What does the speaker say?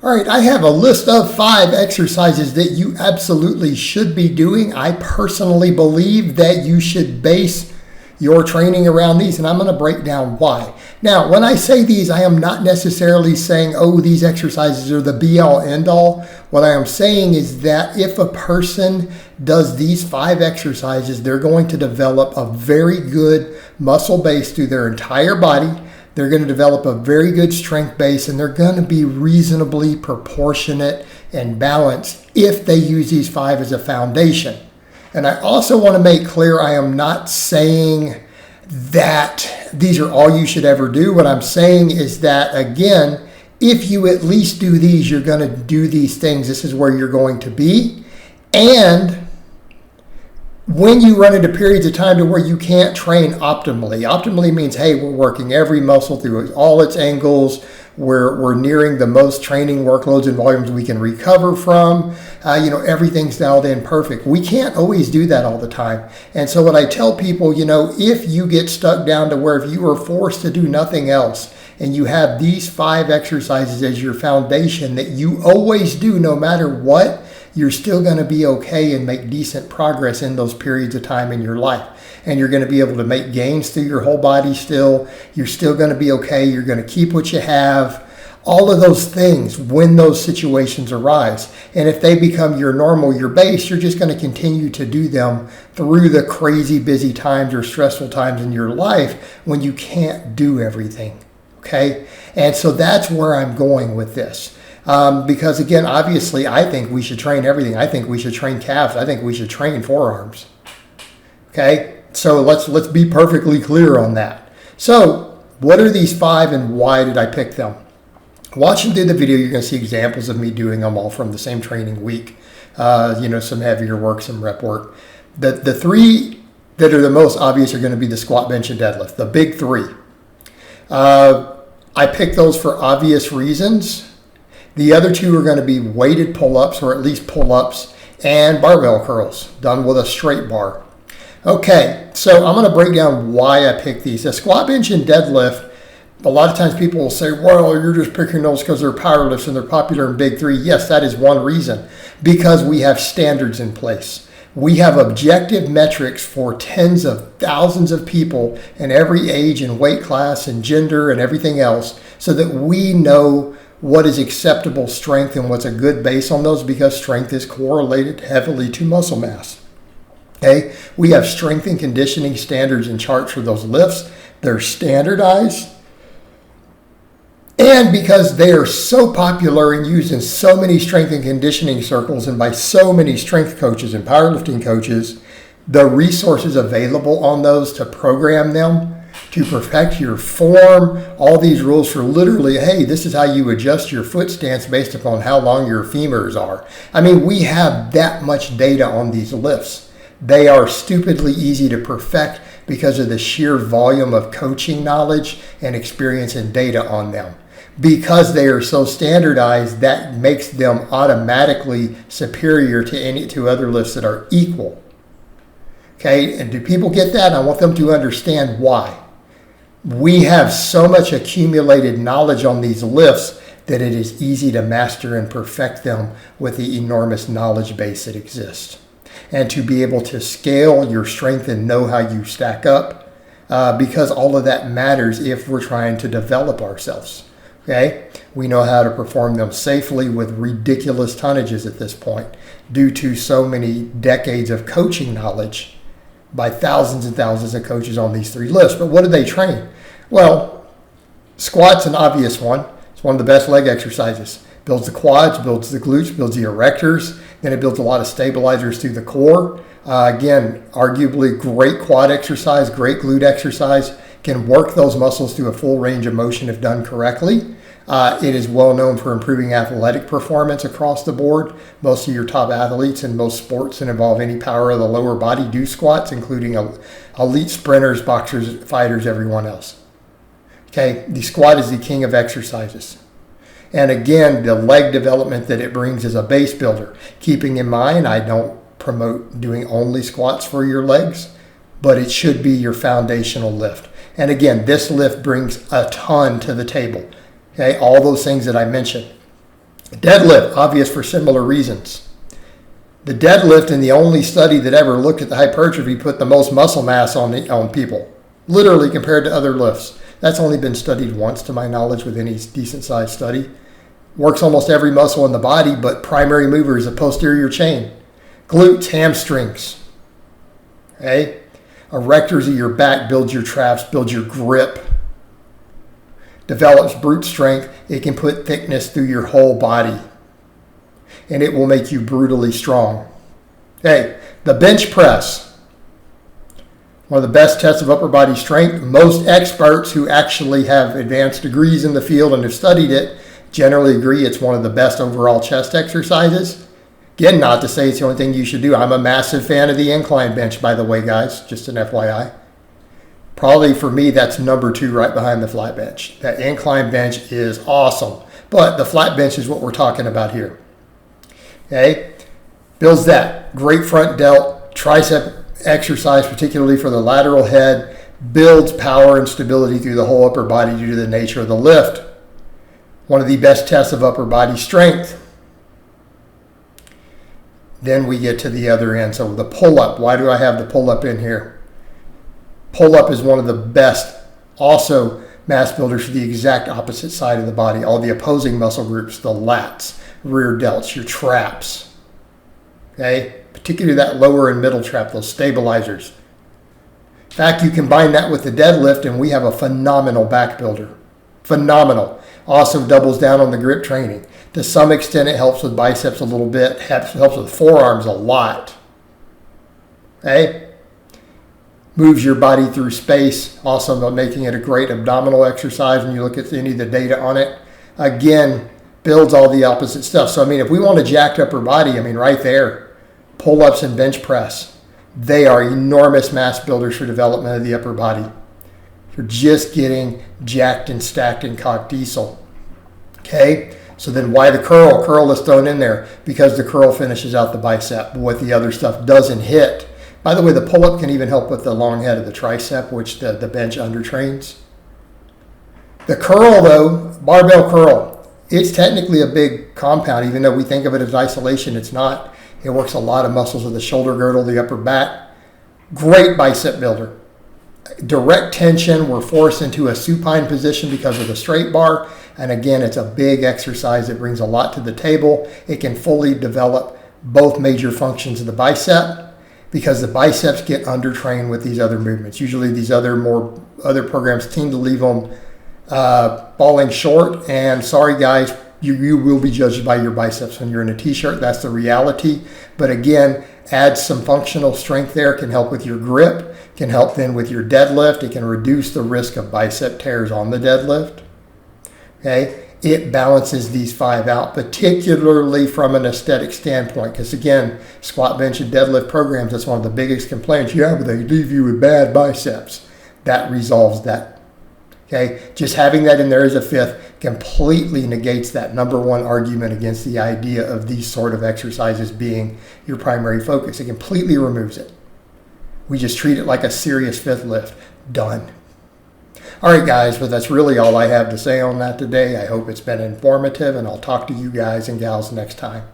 All right, I have a list of 5 exercises that you absolutely should be doing. I personally believe that you should base your training around these, and I'm going to break down why. Now, when I say these, I am not necessarily saying, oh, these exercises are the be-all, end-all. What I am saying is that if a person does these 5 exercises, they're going to develop a very good muscle base through their entire body. They're going to develop a very good strength base, and they're going to be reasonably proportionate and balanced if they use these 5 as a foundation. And I also want to make clear, I am not saying that these are all you should ever do. What I'm saying is that, again, if you at least do these, you're going to do these things. This is where you're going to be. And when you run into periods of time to where you can't train optimally means, hey, we're working every muscle through all its angles. We're nearing the most training workloads and volumes we can recover from. Everything's dialed in perfect. We can't always do that all the time. And so what I tell people, if you get stuck down to where if you are forced to do nothing else and you have these 5 exercises as your foundation that you always do no matter what, you're still going to be okay and make decent progress in those periods of time in your life. And you're going to be able to make gains through your whole body still. You're still going to be okay. You're going to keep what you have. All of those things when those situations arise. And if they become your normal, your base, you're just going to continue to do them through the crazy busy times or stressful times in your life when you can't do everything. Okay? And so that's where I'm going with this. Because again, obviously, I think we should train everything. I think we should train calves. I think we should train forearms. Okay, so let's be perfectly clear on that. So, what are these 5 and why did I pick them? Watching through the video, you're going to see examples of me doing them all from the same training week. Some heavier work, some rep work. The 3 that are the most obvious are going to be the squat, bench, and deadlift. The big 3. I picked those for obvious reasons. The other 2 are going to be weighted pull-ups, or at least pull-ups, and barbell curls, done with a straight bar. Okay, so I'm going to break down why I picked these. The squat, bench, and deadlift, a lot of times people will say, well, you're just picking those because they're power lifts and they're popular in big 3. Yes, that is one reason, because we have standards in place. We have objective metrics for tens of thousands of people in every age and weight class and gender and everything else so that we know what is acceptable strength and what's a good base on those, because strength is correlated heavily to muscle mass. Okay, we have strength and conditioning standards and charts for those lifts. They're standardized. And because they are so popular and used in so many strength and conditioning circles and by so many strength coaches and powerlifting coaches, the resources available on those to program them, to perfect your form, all these rules for literally, hey, this is how you adjust your foot stance based upon how long your femurs are. I mean, we have that much data on these lifts. They are stupidly easy to perfect because of the sheer volume of coaching knowledge and experience and data on them. Because they are so standardized, that makes them automatically superior to other lifts that are equal. Okay, and do people get that? I want them to understand why. We have so much accumulated knowledge on these lifts that it is easy to master and perfect them with the enormous knowledge base that exists. And to be able to scale your strength and know how you stack up, because all of that matters if we're trying to develop ourselves. Okay, we know how to perform them safely with ridiculous tonnages at this point due to so many decades of coaching knowledge by thousands and thousands of coaches on these 3 lifts. But what do they train? Well, squat's an obvious one. It's one of the best leg exercises. Builds the quads, builds the glutes, builds the erectors. Then it builds a lot of stabilizers through the core. Again, arguably great quad exercise, great glute exercise. Can work those muscles through a full range of motion if done correctly. It is well known for improving athletic performance across the board. Most of your top athletes in most sports that involve any power of the lower body do squats, including elite sprinters, boxers, fighters, everyone else. Okay, the squat is the king of exercises. And again, the leg development that it brings is a base builder. Keeping in mind, I don't promote doing only squats for your legs, but it should be your foundational lift. And again, this lift brings a ton to the table. Okay, all those things that I mentioned. Deadlift, obvious for similar reasons. The deadlift, in the only study that ever looked at the hypertrophy, put the most muscle mass on people, literally compared to other lifts. That's only been studied once, to my knowledge, with any decent-sized study. Works almost every muscle in the body, but primary mover is a posterior chain. Glutes, hamstrings. Okay? Erectors of your back builds your traps, builds your grip. Develops brute strength. It can put thickness through your whole body. And it will make you brutally strong. Hey, the bench press. One of the best tests of upper body strength. Most experts who actually have advanced degrees in the field and have studied it generally agree it's one of the best overall chest exercises. Again, not to say it's the only thing you should do. I'm a massive fan of the incline bench, by the way, guys. Just an FYI. Probably for me, that's number 2 right behind the flat bench. That incline bench is awesome. But the flat bench is what we're talking about here. Okay? Builds that. Great front delt, tricep exercise, particularly for the lateral head. Builds power and stability through the whole upper body due to the nature of the lift. One of the best tests of upper body strength. Then we get to the other end. So the pull-up. Why do I have the pull-up in here? Pull-up is one of the best, also mass builders for the exact opposite side of the body. All the opposing muscle groups, the lats, rear delts, your traps. Okay? Particularly that lower and middle trap, those stabilizers. In fact, you combine that with the deadlift and we have a phenomenal back builder. Phenomenal. Also doubles down on the grip training. To some extent, it helps with biceps a little bit. Helps with forearms a lot. Okay? Moves your body through space, also making it a great abdominal exercise when you look at any of the data on it. Again, builds all the opposite stuff. So, I mean, if we want a jacked upper body, I mean, right there, pull-ups and bench press, they are enormous mass builders for development of the upper body. You're just getting jacked and stacked and cocked diesel. Okay? So then why the curl? Curl is thrown in there because the curl finishes out the bicep. But what the other stuff doesn't hit. By the way, the pull-up can even help with the long head of the tricep, which the bench undertrains. The curl, though, barbell curl, it's technically a big compound. Even though we think of it as isolation, it's not. It works a lot of muscles of the shoulder girdle, the upper back. Great bicep builder. Direct tension, we're forced into a supine position because of the straight bar. And again, it's a big exercise that brings a lot to the table. It can fully develop both major functions of the bicep, because the biceps get undertrained with these other movements. Usually these other programs tend to leave them falling short. And sorry guys, you will be judged by your biceps when you're in a t-shirt. That's the reality. But again, add some functional strength there. Can help with your grip. Can help then with your deadlift. It can reduce the risk of bicep tears on the deadlift. Okay. It balances these 5 out, particularly from an aesthetic standpoint. Because again, squat, bench, and deadlift programs, that's one of the biggest complaints. Yeah, but they leave you with bad biceps. That resolves that. Okay, just having that in there as a 5th completely negates that number 1 argument against the idea of these sort of exercises being your primary focus. It completely removes it. We just treat it like a serious 5th lift. Done. All right, guys, but that's really all I have to say on that today. I hope it's been informative, and I'll talk to you guys and gals next time.